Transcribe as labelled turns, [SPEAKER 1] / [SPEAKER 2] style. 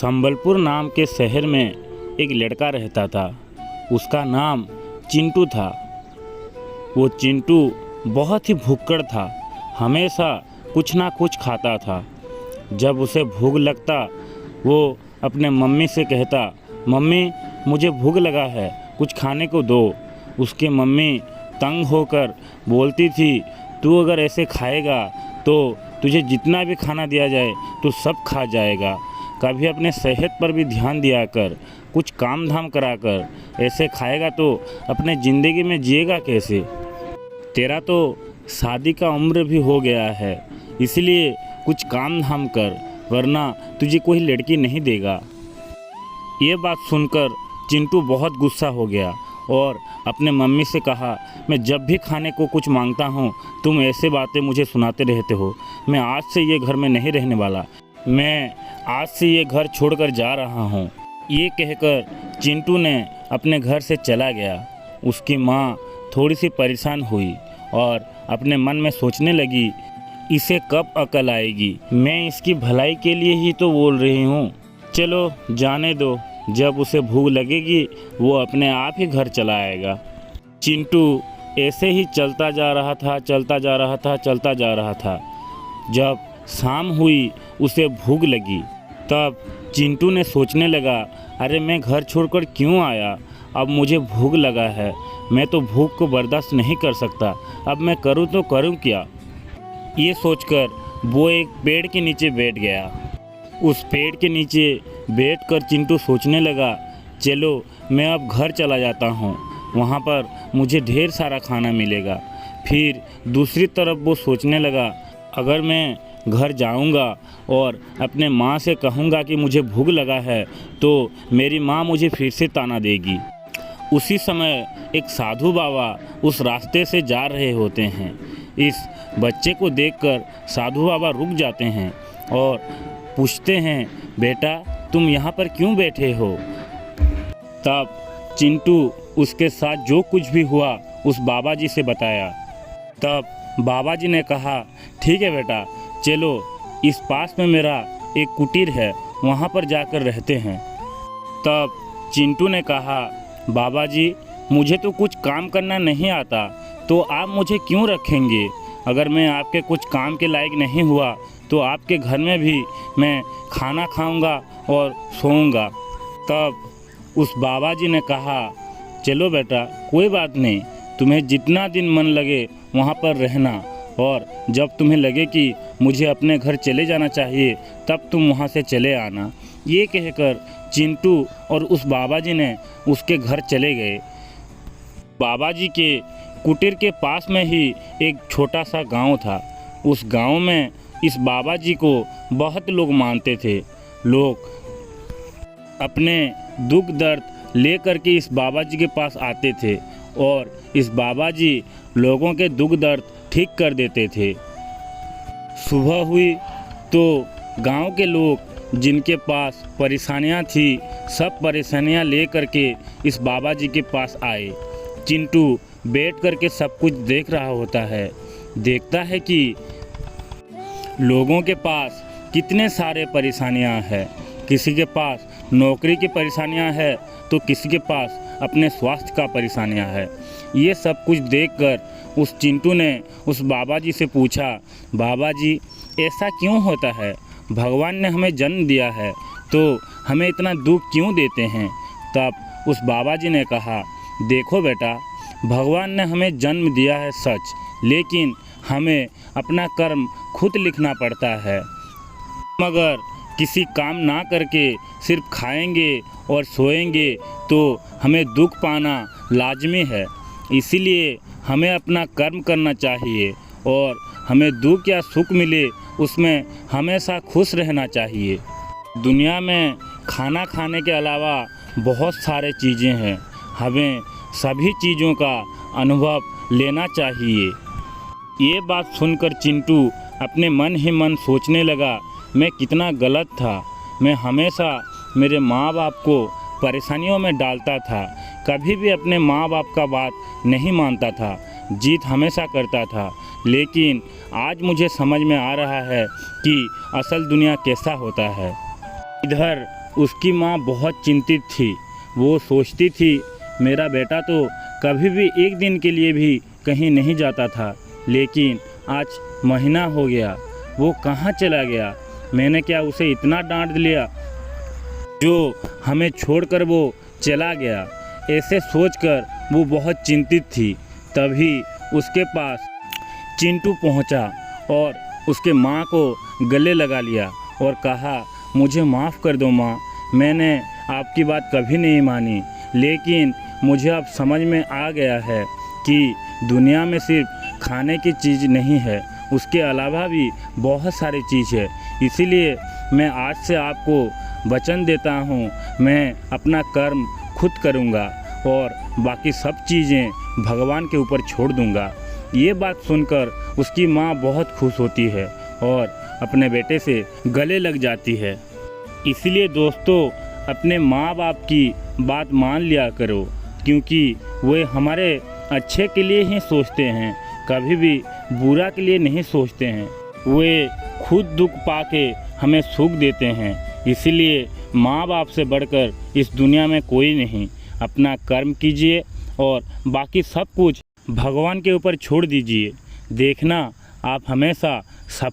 [SPEAKER 1] संबलपुर नाम के शहर में एक लड़का रहता था। उसका नाम चिंटू था। वो चिंटू बहुत ही भुक्कड़ था, हमेशा कुछ ना कुछ खाता था। जब उसे भूख लगता वो अपने मम्मी से कहता, मम्मी मुझे भूख लगा है, कुछ खाने को दो। उसकी मम्मी तंग होकर बोलती थी, तू अगर ऐसे खाएगा तो तुझे जितना भी खाना दिया जाए तो सब खा जाएगा। कभी अपने सेहत पर भी ध्यान दिया कर, कुछ काम धाम करा कर। ऐसे खाएगा तो अपने ज़िंदगी में जिएगा कैसे? तेरा तो शादी का उम्र भी हो गया है, इसलिए कुछ काम धाम कर, वरना तुझे कोई लड़की नहीं देगा। ये बात सुनकर चिंटू बहुत गुस्सा हो गया और अपने मम्मी से कहा, मैं जब भी खाने को कुछ मांगता हूँ तुम ऐसे बातें मुझे सुनाते रहते हो। मैं आज से ये घर में नहीं रहने वाला, मैं आज से ये घर छोड़कर जा रहा हूँ। ये कहकर चिंटू ने अपने घर से चला गया। उसकी माँ थोड़ी सी परेशान हुई और अपने मन में सोचने लगी, इसे कब अकल आएगी? मैं इसकी भलाई के लिए ही तो बोल रही हूँ। चलो जाने दो, जब उसे भूख लगेगी वो अपने आप ही घर चला आएगा। चिंटू ऐसे ही चलता जा रहा था। जब शाम हुई उसे भूख लगी, तब चिंटू ने सोचने लगा, अरे मैं घर छोड़कर क्यों आया? अब मुझे भूख लगा है, मैं तो भूख को बर्दाश्त नहीं कर सकता। अब मैं करूँ तो करूँ क्या? ये सोचकर वो एक पेड़ के नीचे बैठ गया। उस पेड़ के नीचे बैठकर चिंटू सोचने लगा, चलो मैं अब घर चला जाता हूँ, वहाँ पर मुझे ढेर सारा खाना मिलेगा। फिर दूसरी तरफ वो सोचने लगा, अगर मैं घर जाऊँगा और अपने माँ से कहूँगा कि मुझे भूख लगा है तो मेरी माँ मुझे फिर से ताना देगी। उसी समय एक साधु बाबा उस रास्ते से जा रहे होते हैं। इस बच्चे को देखकर साधु बाबा रुक जाते हैं और पूछते हैं, बेटा तुम यहाँ पर क्यों बैठे हो? तब चिंटू उसके साथ जो कुछ भी हुआ उस बाबा जी से बताया। तब बाबा जी ने कहा, ठीक है बेटा, चलो इस पास में मेरा एक कुटीर है, वहाँ पर जाकर रहते हैं। तब चिंटू ने कहा, बाबा जी मुझे तो कुछ काम करना नहीं आता, तो आप मुझे क्यों रखेंगे? अगर मैं आपके कुछ काम के लायक नहीं हुआ तो आपके घर में भी मैं खाना खाऊंगा और सोऊंगा। तब उस बाबा जी ने कहा, चलो बेटा कोई बात नहीं, तुम्हें जितना दिन मन लगे वहाँ पर रहना, और जब तुम्हें लगे कि मुझे अपने घर चले जाना चाहिए तब तुम वहाँ से चले आना। ये कहकर चिंटू और उस बाबा जी ने उसके घर चले गए। बाबा जी के कुटीर के पास में ही एक छोटा सा गांव था। उस गांव में इस बाबा जी को बहुत लोग मानते थे। लोग अपने दुख दर्द लेकर के इस बाबा जी के पास आते थे और इस बाबा जी लोगों के दुख दर्द ठीक कर देते थे। सुबह हुई तो गांव के लोग जिनके पास परेशानियां थी, सब परेशानियां लेकर के इस बाबा जी के पास आए। चिंटू बैठ कर के सब कुछ देख रहा होता है। देखता है कि लोगों के पास कितने सारे परेशानियां हैं। किसी के पास नौकरी की परेशानियां हैं तो किसी के पास अपने स्वास्थ्य का परेशानियां हैं। ये सब कुछ देखकर उस चिंटू ने उस बाबा जी से पूछा, बाबा जी ऐसा क्यों होता है? भगवान ने हमें जन्म दिया है तो हमें इतना दुख क्यों देते हैं? तब उस बाबा जी ने कहा, देखो बेटा, भगवान ने हमें जन्म दिया है सच, लेकिन हमें अपना कर्म खुद लिखना पड़ता है। मगर किसी काम ना करके सिर्फ खाएंगे और सोएंगे तो हमें दुख पाना लाजमी है। इसीलिए हमें अपना कर्म करना चाहिए और हमें दुख या सुख मिले उसमें हमेशा खुश रहना चाहिए। दुनिया में खाना खाने के अलावा बहुत सारे चीज़ें हैं, हमें सभी चीज़ों का अनुभव लेना चाहिए। ये बात सुनकर चिंटू अपने मन ही मन सोचने लगा, मैं कितना गलत था। मैं हमेशा मेरे माँ बाप को परेशानियों में डालता था, कभी भी अपने माँ बाप का बात नहीं मानता था, जीत हमेशा करता था। लेकिन आज मुझे समझ में आ रहा है कि असल दुनिया कैसा होता है। इधर उसकी माँ बहुत चिंतित थी। वो सोचती थी मेरा बेटा तो कभी भी एक दिन के लिए भी कहीं नहीं जाता था, लेकिन आज महीना हो गया, वो कहाँ चला गया। मैंने क्या उसे इतना डांट लिया जो हमें छोड़कर वो चला गया। ऐसे सोचकर वो बहुत चिंतित थी। तभी उसके पास चिंटू पहुंचा और उसके माँ को गले लगा लिया और कहा, मुझे माफ़ कर दो माँ, मैंने आपकी बात कभी नहीं मानी, लेकिन मुझे अब समझ में आ गया है कि दुनिया में सिर्फ खाने की चीज़ नहीं है, उसके अलावा भी बहुत सारी चीज़ है। इसीलिए मैं आज से आपको वचन देता हूँ, मैं अपना कर्म खुद करूँगा और बाकी सब चीज़ें भगवान के ऊपर छोड़ दूँगा। ये बात सुनकर उसकी माँ बहुत खुश होती है और अपने बेटे से गले लग जाती है। इसलिए दोस्तों, अपने माँ बाप की बात मान लिया करो, क्योंकि वे हमारे अच्छे के लिए ही सोचते हैं, कभी भी बुरा के लिए नहीं सोचते हैं। वे खुद दुख पाके हमें सुख देते हैं। इसलिए माँ बाप से बढ़कर इस दुनिया में कोई नहीं। अपना कर्म कीजिए और बाकी सब कुछ भगवान के ऊपर छोड़ दीजिए। देखना आप हमेशा सफल